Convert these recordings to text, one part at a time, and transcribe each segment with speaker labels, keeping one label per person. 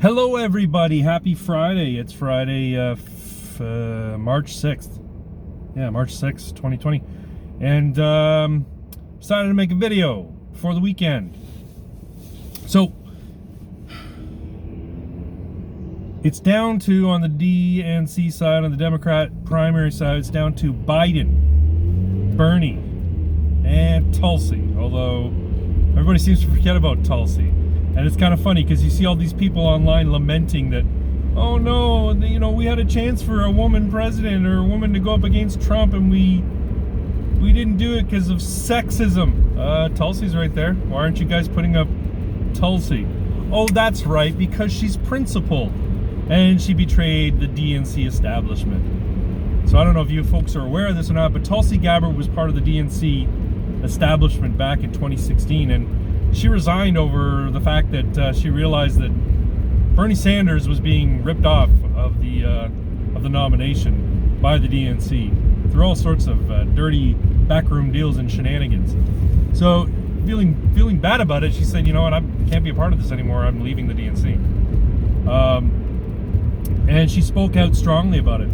Speaker 1: Hello everybody, happy Friday. It's Friday, March 6th. Yeah, March 6th, 2020. And decided to make a video for the weekend. So, it's down to, on the DNC side, on the Democrat primary side, it's down to Biden, Bernie, and Tulsi. Although, everybody seems to forget about Tulsi. And it's kind of funny because you see all these people online lamenting that, oh no, you know, we had a chance for a woman president or a woman to go up against Trump and we didn't do it because of sexism. Tulsi's right there. Why aren't you guys putting up Tulsi? Oh, that's right, because she's principled and she betrayed the DNC establishment. So I don't know if you folks are aware of this or not, but Tulsi Gabbard was part of the DNC establishment back in 2016, and she resigned over the fact that she realized that Bernie Sanders was being ripped off of the nomination by the DNC through all sorts of dirty backroom deals and shenanigans. So, feeling bad about it, she said, "You know what? I can't be a part of this anymore. I'm leaving the DNC." And she spoke out strongly about it.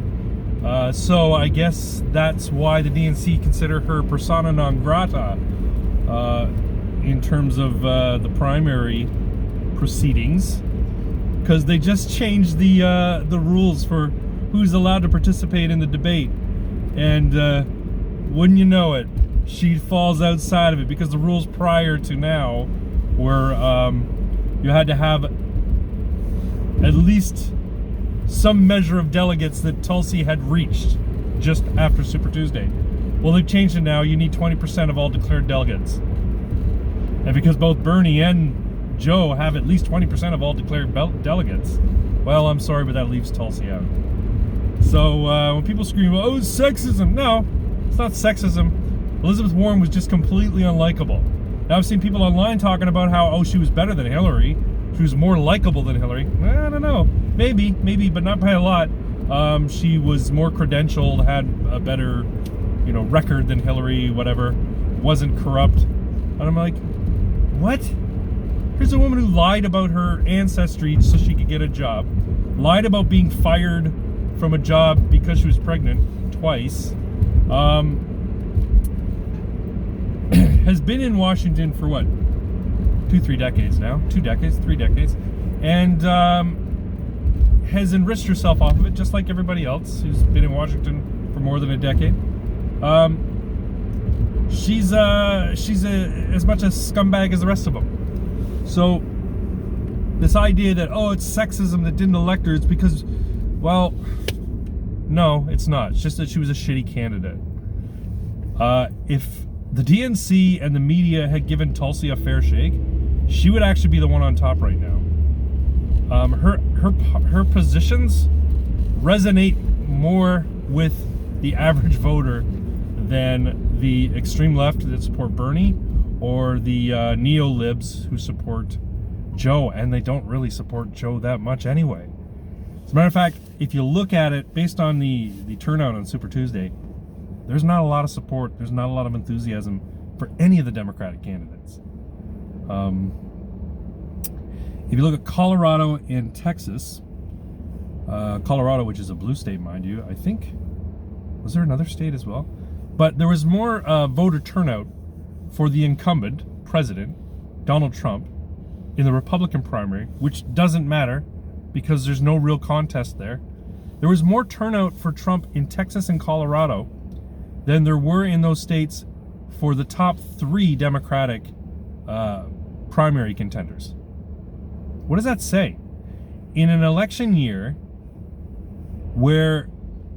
Speaker 1: So I guess that's why the DNC consider her persona non grata in terms of the primary proceedings, because they just changed the rules for who's allowed to participate in the debate, and wouldn't you know it, she falls outside of it, because the rules prior to now were you had to have at least some measure of delegates that Tulsi had reached just after Super Tuesday. Well, they've changed it now. You need 20% of all declared delegates. And because both Bernie and Joe have at least 20% of all declared delegates, well, I'm sorry, but that leaves Tulsi out. So when people scream, oh, it's sexism. No, it's not sexism. Elizabeth Warren was just completely unlikable. Now, I've seen people online talking about how, oh, she was better than Hillary. She was more likable than Hillary. I don't know. Maybe, but not by a lot. She was more credentialed, had a better, record than Hillary, whatever. Wasn't corrupt. And I'm like, what? Here's a woman who lied about her ancestry so she could get a job. Lied about being fired from a job because she was pregnant twice. Has been in Washington for what? 3 decades now. 2 decades, 3 decades. And has enriched herself off of it, just like everybody else who's been in Washington for more than a decade. She's as much a scumbag as the rest of them. So this idea that, oh, it's sexism that didn't elect her, it's because, well, no, it's not. It's just that she was a shitty candidate. If the DNC and the media had given Tulsi a fair shake, she would actually be the one on top right now. Her positions resonate more with the average voter than the extreme left that support Bernie or the neo-libs who support Joe, and they don't really support Joe that much anyway. As a matter of fact, if you look at it based on the turnout on Super Tuesday, there's not a lot of support, there's not a lot of enthusiasm for any of the Democratic candidates. If you look at Colorado and Texas, Colorado, which is a blue state, mind you, I think, was there another state as well? But there was more voter turnout for the incumbent president, Donald Trump, in the Republican primary, which doesn't matter because there's no real contest there. There was more turnout for Trump in Texas and Colorado than there were in those states for the top 3 Democratic primary contenders. What does that say? In an election year where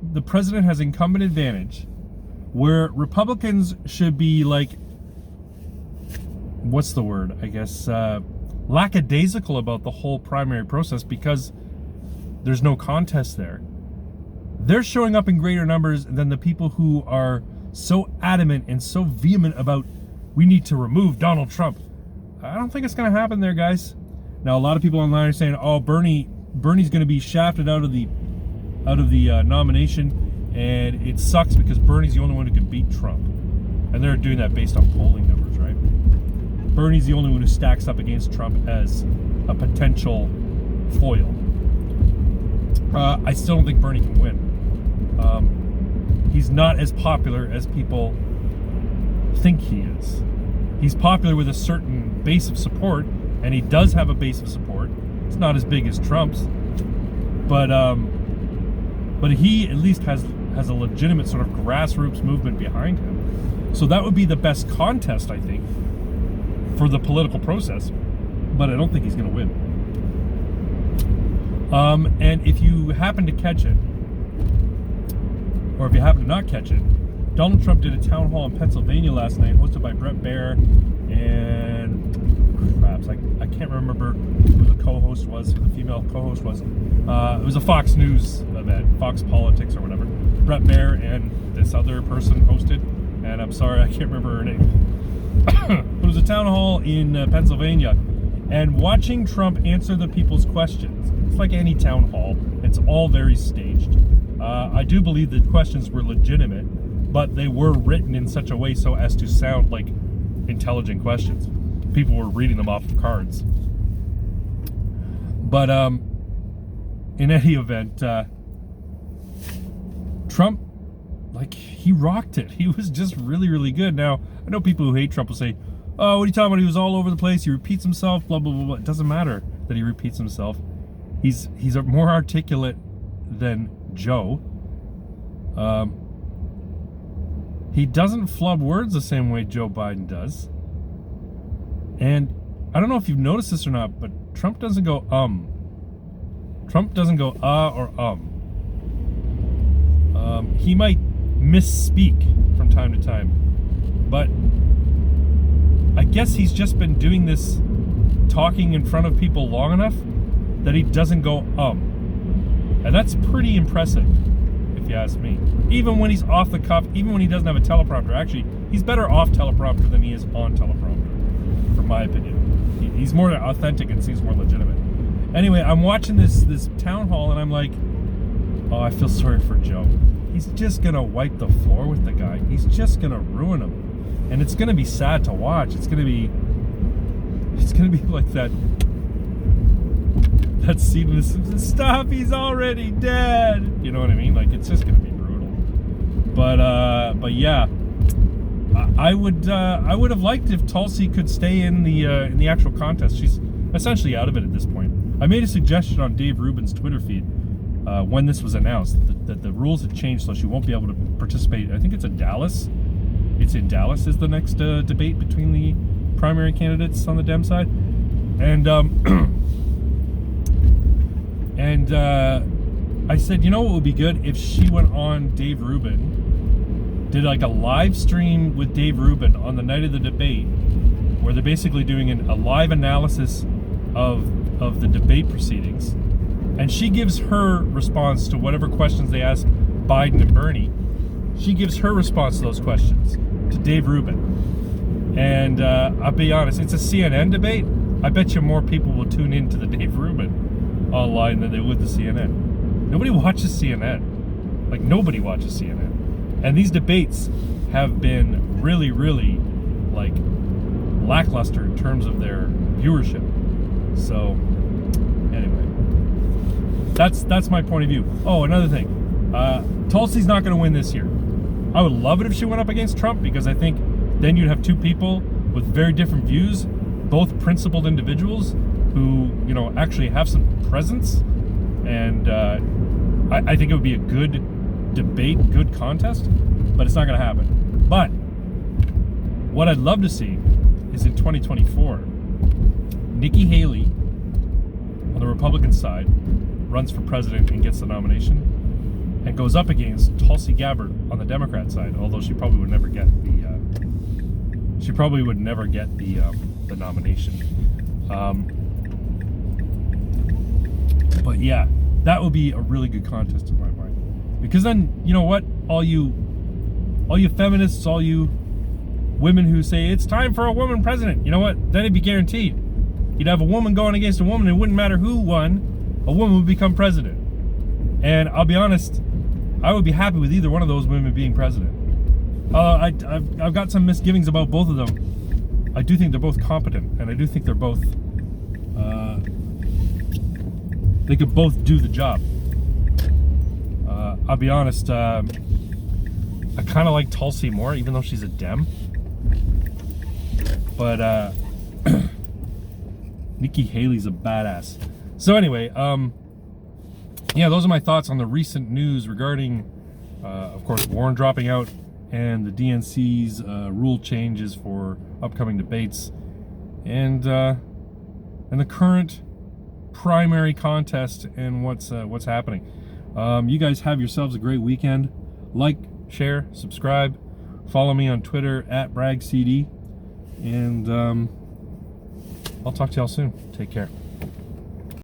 Speaker 1: the president has incumbent advantage, where Republicans should be like, what's the word? I guess lackadaisical about the whole primary process because there's no contest there. They're showing up in greater numbers than the people who are so adamant and so vehement about, we need to remove Donald Trump. I don't think it's going to happen there, guys. Now, a lot of people online are saying, "Oh, Bernie's going to be shafted out of the nomination, and it sucks because Bernie's the only one who can beat Trump." And they're doing that based on polling numbers, right? Bernie's the only one who stacks up against Trump as a potential foil. I still don't think Bernie can win. He's not as popular as people think he is. He's popular with a certain base of support, and he does have a base of support. It's not as big as Trump's, but he at least has a legitimate sort of grassroots movement behind him. So that would be the best contest, I think, for the political process. But I don't think he's going to win. And if you happen to catch it, or if you happen to not catch it, Donald Trump did a town hall in Pennsylvania last night, hosted by Bret Baier and I can't remember who the co-host was, who the female co-host was. It was a Fox News event, Fox Politics or whatever. Bret Baier and this other person hosted, and I'm sorry, I can't remember her name. It was a town hall in Pennsylvania, and watching Trump answer the people's questions, it's like any town hall, it's all very staged. I do believe the questions were legitimate, but they were written in such a way so as to sound like intelligent questions. People were reading them off of cards. But in any event, Trump, like, he rocked it. He was just really, really good. Now, I know people who hate Trump will say, oh, what are you talking about? He was all over the place. He repeats himself, blah, blah, blah, blah. It doesn't matter that he repeats himself. He's more articulate than Joe. He doesn't flub words the same way Joe Biden does. And I don't know if you've noticed this or not, but Trump doesn't go Trump doesn't go or he might misspeak from time to time, but I guess he's just been doing this talking in front of people long enough that he doesn't go and that's pretty impressive, if you ask me. Even when he's off the cuff, even when he doesn't have a teleprompter. Actually, he's better off teleprompter than he is on teleprompter, from my opinion. He's more authentic and seems more legitimate. Anyway, I'm watching this town hall and I'm like, oh, I feel sorry for Joe. He's just gonna wipe the floor with the guy. He's just gonna ruin him, and it's gonna be sad to watch. It's gonna be like that scene in this. Stop! He's already dead. You know what I mean? Like, it's just gonna be brutal. But yeah, I would have liked if Tulsi could stay in the actual contest. She's essentially out of it at this point. I made a suggestion on Dave Rubin's Twitter feed when this was announced that the rules had changed, so she won't be able to participate. I think it's in Dallas. It's in Dallas is the next debate between the primary candidates on the Dem side, and I said, you know what would be good if she went on Dave Rubin, did like a live stream with Dave Rubin on the night of the debate, where they're basically doing a live analysis of the debate proceedings, and she gives her response to whatever questions they ask Biden and Bernie. She gives her response to those questions to Dave Rubin. And I'll be honest, it's a CNN debate. I bet you more people will tune in to the Dave Rubin online than they would the CNN. Nobody watches CNN. Like, nobody watches CNN. And these debates have been really, really, like, lackluster in terms of their viewership. So, anyway, that's my point of view. Oh, another thing, Tulsi's not going to win this year. I would love it if she went up against Trump, because I think then you'd have two people with very different views, both principled individuals who, you know, actually have some presence, and I think it would be a good debate, good contest, but it's not going to happen. But what I'd love to see is in 2024, Nikki Haley on the Republican side runs for president and gets the nomination, and goes up against Tulsi Gabbard on the Democrat side, although she probably would never get the nomination. But yeah, that would be a really good contest in my mind, because then, you know what, all you feminists, all you women who say it's time for a woman president, you know what, then it'd be guaranteed. You'd have a woman going against a woman, and it wouldn't matter who won, a woman would become president. And I'll be honest, I would be happy with either one of those women being president. I've got some misgivings about both of them. I do think they're both competent, and I do think they're both they could both do the job. I'll be honest, I kind of like Tulsi more, even though she's a Dem. But Nikki Haley's a badass. So anyway, yeah, those are my thoughts on the recent news regarding, of course, Warren dropping out and the DNC's rule changes for upcoming debates, and the current primary contest and what's happening. You guys have yourselves a great weekend. Like, share, subscribe, follow me on Twitter @BragCD, and I'll talk to y'all soon. Take care.